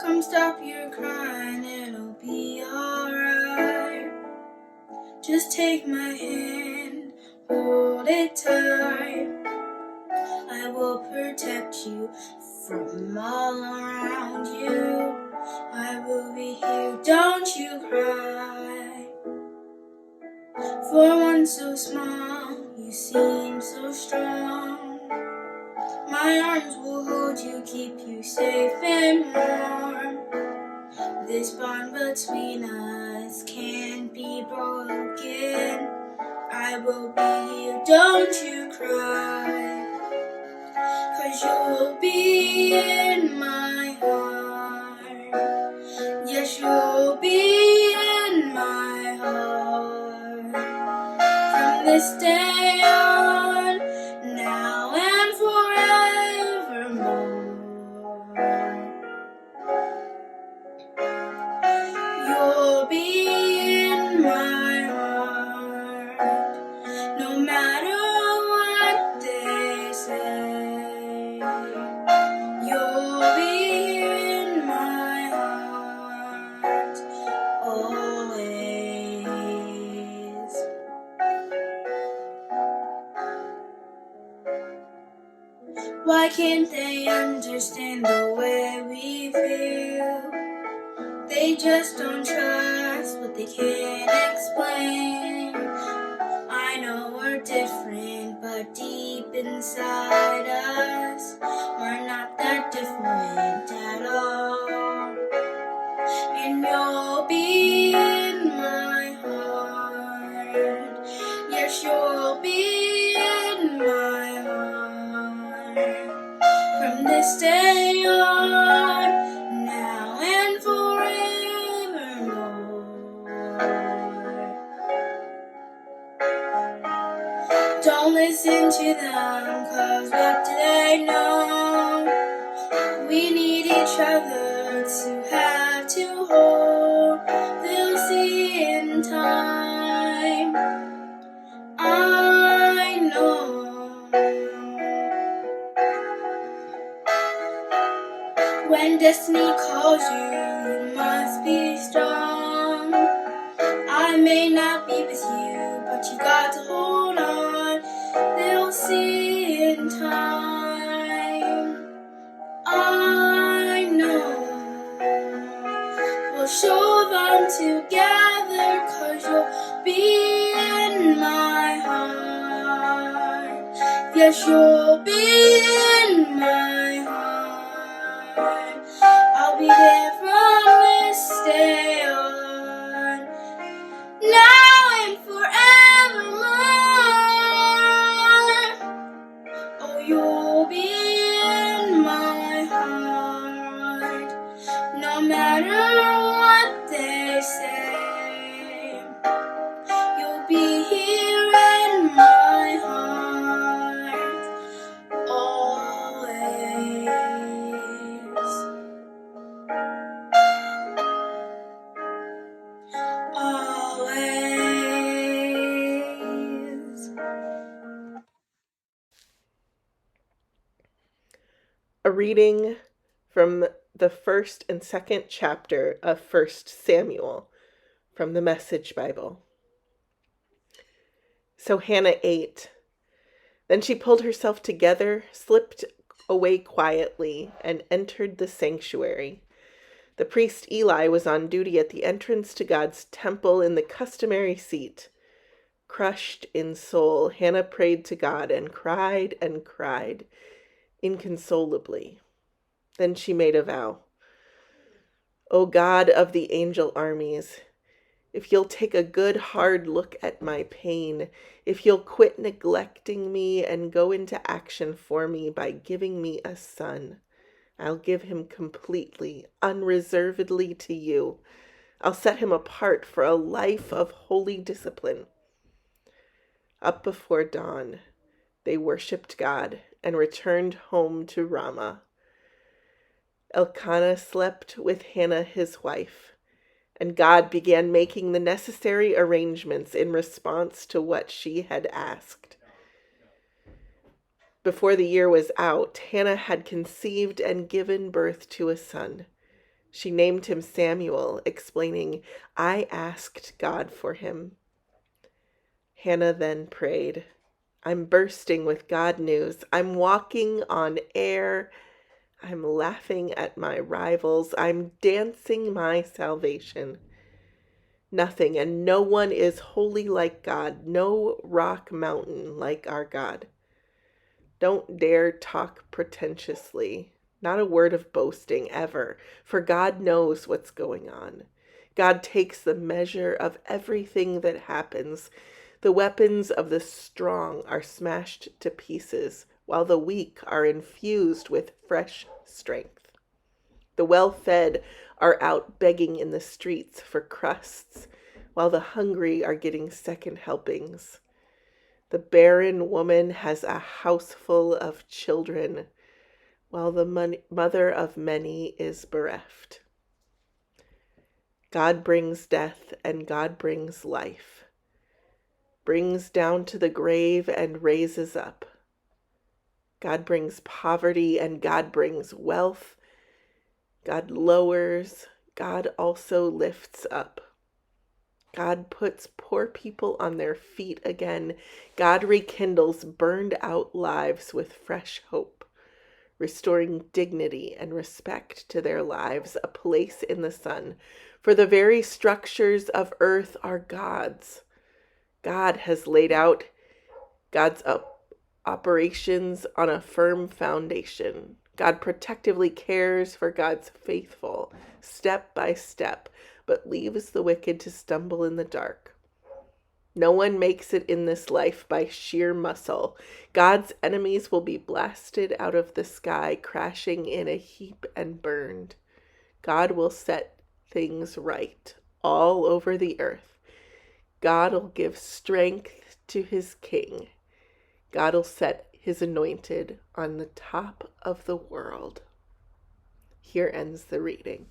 Come stop your crying, it'll be alright. Just take my hand, hold it tight. I will protect you from all around you. I will be here, don't you cry. For one so small, you seem so strong. My arms will hold you, keep you safe and warm. This bond between us can't be broken. I will be here, don't you cry. 'Cause you'll be in my heart. Yes, you'll be in my heart. From this day on, now and forevermore. You'll be in my heart, no matter what they say. You'll be in my heart, always. Why can't they understand the way we feel? They just don't trust what they can't explain. I know we're different, but deep inside us, we're not that different at all. And you'll be in my heart. Yes, you'll be in my heart. From this day on, now and forevermore. Don't listen to them, 'cause what do they know? We need each other to have to hold. They'll see in time, I know. When destiny calls you, you must be strong. I may not be with you, but you got to hold on. They'll see in time, I know. We'll show them together, 'cause you'll be in my heart. Yes, you'll be in my heart. I'll be there from this day on, now and forevermore. Oh, you'll be in my heart, no matter what they say. You'll be here in my heart, always. Always. A reading from the first and second chapter of 1 Samuel from the Message Bible. So Hannah ate. Then she pulled herself together, slipped away quietly, and entered the sanctuary. The priest Eli was on duty at the entrance to God's temple in the customary seat. Crushed in soul, Hannah prayed to God and cried inconsolably. Then she made a vow. O God of the angel armies, if you'll take a good hard look at my pain, if you'll quit neglecting me and go into action for me by giving me a son, I'll give him completely, unreservedly to you. I'll set him apart for a life of holy discipline. Up before dawn, they worshipped God and returned home to Ramah. Elkanah slept with Hannah, his wife, and God began making the necessary arrangements in response to what she had asked. Before the year was out, Hannah had conceived and given birth to a son. She named him Samuel, explaining, "I asked God for him." Hannah then prayed, "I'm bursting with God news. I'm walking on air. I'm laughing at my rivals. I'm dancing my salvation. Nothing and no one is holy like God, no rock mountain like our God. Don't dare talk pretentiously, not a word of boasting ever, for God knows what's going on. God takes the measure of everything that happens. The weapons of the strong are smashed to pieces, while the weak are infused with fresh strength. The well-fed are out begging in the streets for crusts, while the hungry are getting second helpings. The barren woman has a house full of children, while the mother of many is bereft. God brings death and God brings life, brings down to the grave and raises up. God brings poverty and God brings wealth. God lowers, God also lifts up. God puts poor people on their feet again. God rekindles burned out lives with fresh hope, restoring dignity and respect to their lives, a place in the sun. For the very structures of earth are God's. God has laid out God's operations on a firm foundation. God protectively cares for God's faithful, step by step, but leaves the wicked to stumble in the dark. No one makes it in this life by sheer muscle. God's enemies will be blasted out of the sky, crashing in a heap and burned. God will set things right all over the earth. God will give strength to his king. God will set his anointed on the top of the world. Here ends the reading.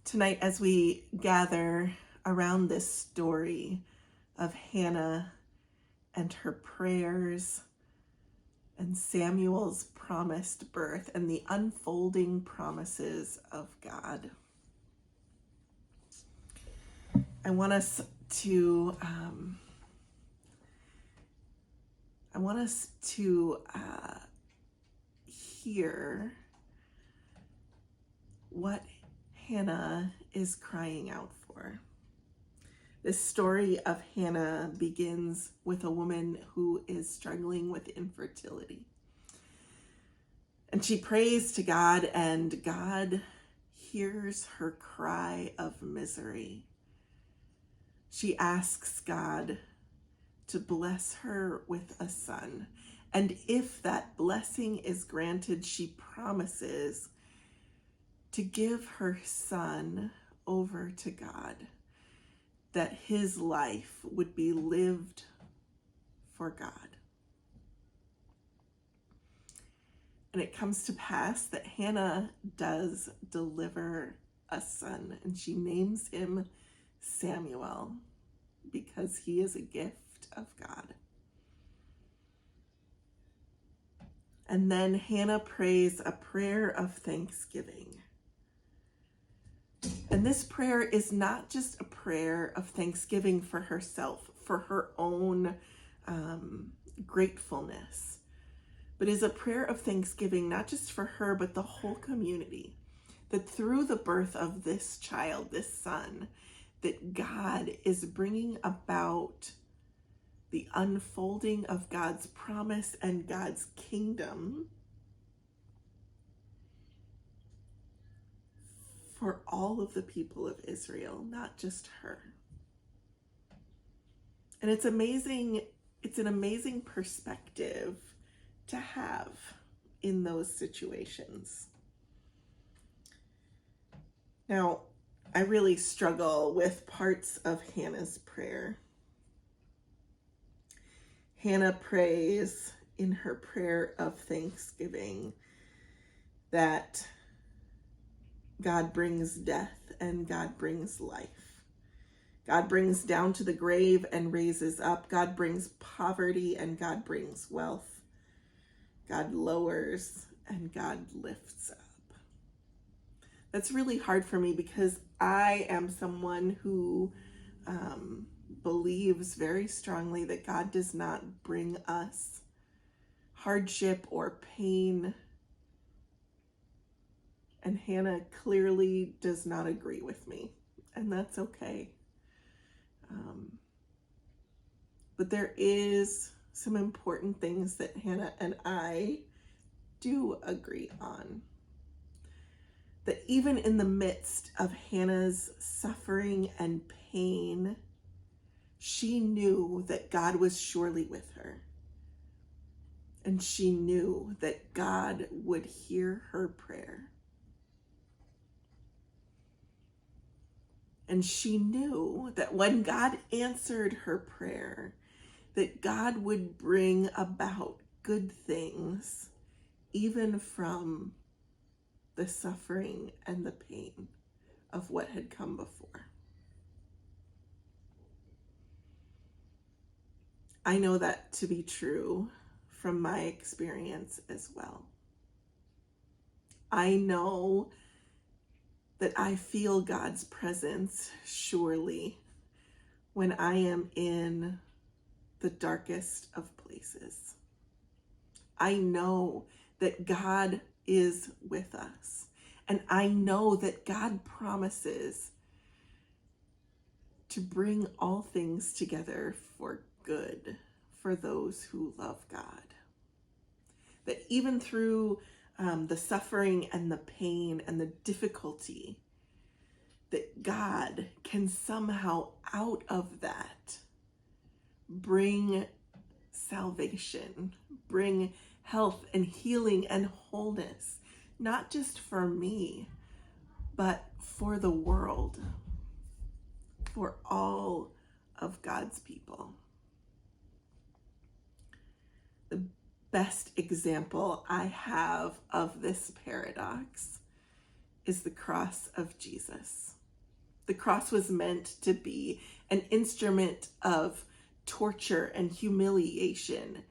Tonight, as we gather around this story of Hannah and her prayers and Samuel's promised birth and the unfolding promises of God, I want us to hear what Hannah is crying out for. This story of Hannah begins with a woman who is struggling with infertility. And she prays to God, and God hears her cry of misery. She asks God to bless her with a son. And if that blessing is granted, she promises to give her son over to God, that his life would be lived for God. And it comes to pass that Hannah does deliver a son, and she names him Samuel because he is a gift of God. And then Hannah prays a prayer of thanksgiving. And this prayer is not just a prayer of thanksgiving for herself, for her own gratefulness, but is a prayer of thanksgiving not just for her, but the whole community. That through the birth of this child, this son, that God is bringing about the unfolding of God's promise and God's kingdom for all of the people of Israel, not just her. And it's amazing, it's an amazing perspective to have in those situations. Now, I really struggle with parts of Hannah's prayer. Hannah prays in her prayer of thanksgiving that God brings death and God brings life. God brings down to the grave and raises up. God brings poverty and God brings wealth. God lowers and God lifts up. That's really hard for me because I am someone who believes very strongly that God does not bring us hardship or pain. And Hannah clearly does not agree with me, and that's okay. But there is some important things that Hannah and I do agree on. That even in the midst of Hannah's suffering and pain, she knew that God was surely with her. And she knew that God would hear her prayer. And she knew that when God answered her prayer, that God would bring about good things, even from the suffering and the pain of what had come before. I know that to be true from my experience as well. I know that I feel God's presence surely when I am in the darkest of places. I know that God is with us, and I know that God promises to bring all things together for good for those who love God. That even through the suffering and the pain and the difficulty, that God can somehow out of that bring salvation, bring health and healing and wholeness, not just for me, but for the world, for all of God's people. The best example I have of this paradox is the cross of Jesus. The cross was meant to be an instrument of torture and humiliation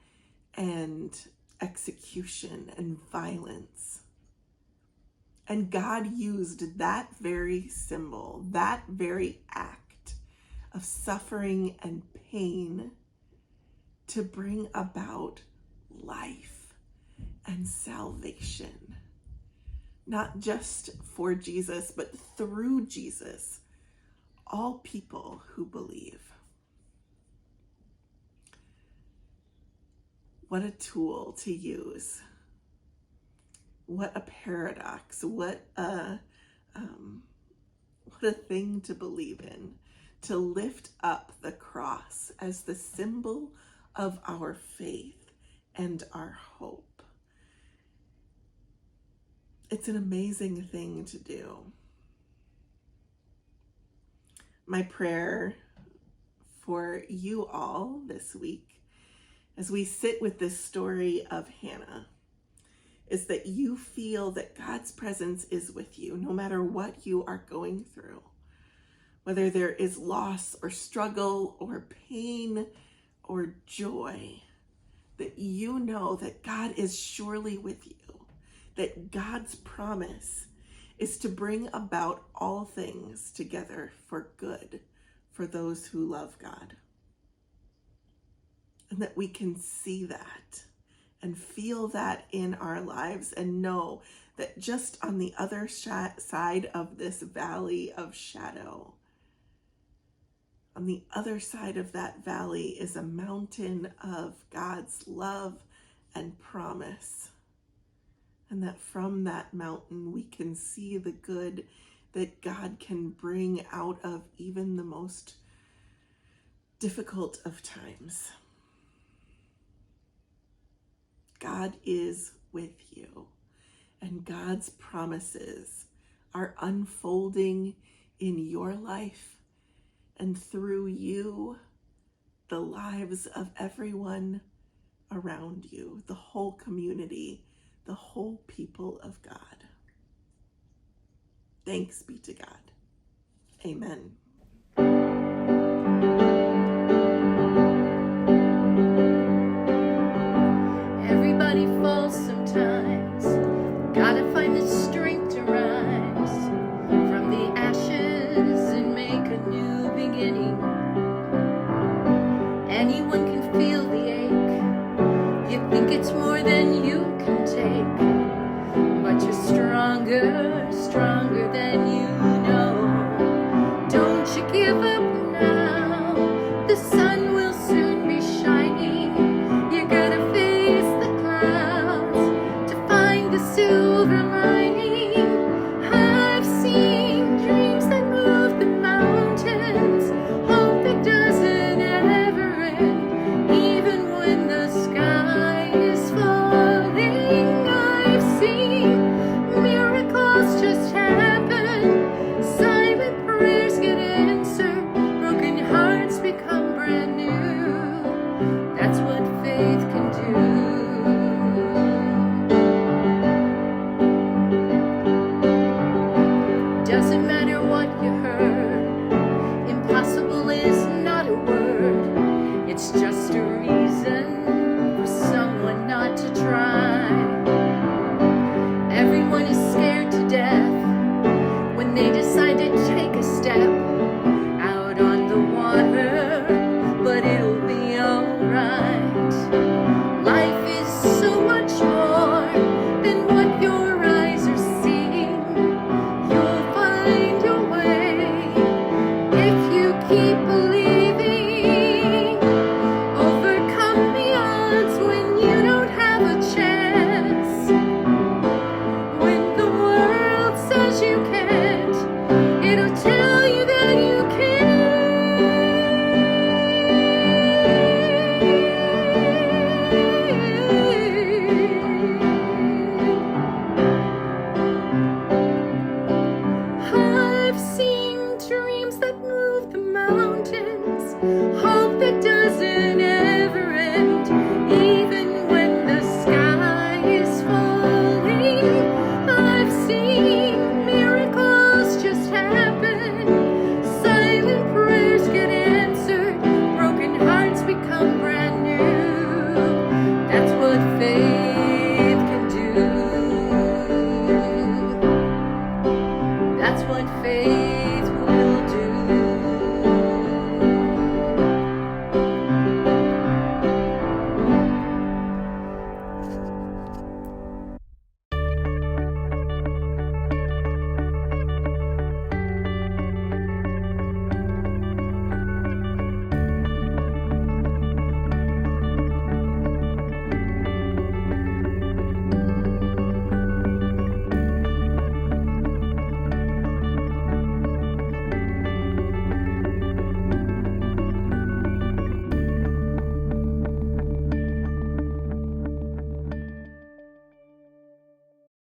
and execution and violence. And God used that very symbol, that very act of suffering and pain to bring about life and salvation. Not just for Jesus, but through Jesus, all people who believe. What a tool to use. What a paradox. What a thing to believe in. To lift up the cross as the symbol of our faith and our hope. It's an amazing thing to do. My prayer for you all this week, as we sit with this story of Hannah, is that you feel that God's presence is with you no matter what you are going through. Whether there is loss or struggle or pain or joy, that you know that God is surely with you, that God's promise is to bring about all things together for good for those who love God. And that we can see that and feel that in our lives and know that just on the other side of this valley of shadow, on the other side of that valley is a mountain of God's love and promise. And that from that mountain we can see the good that God can bring out of even the most difficult of times. God is with you, and God's promises are unfolding in your life and through you, the lives of everyone around you, the whole community, the whole people of God. Thanks be to God. Amen. Everybody falls sometimes. just stronger, stronger than you know. Don't you give up now, the sun will soon be shining. You gotta face the clouds to find the silver lining. I've seen dreams that move the mountains, hope that doesn't ever end, even when the sky is falling. I've seen miracles just happen, silent prayers get answered, broken hearts become brand new. That's what faith can do. Doesn't matter what you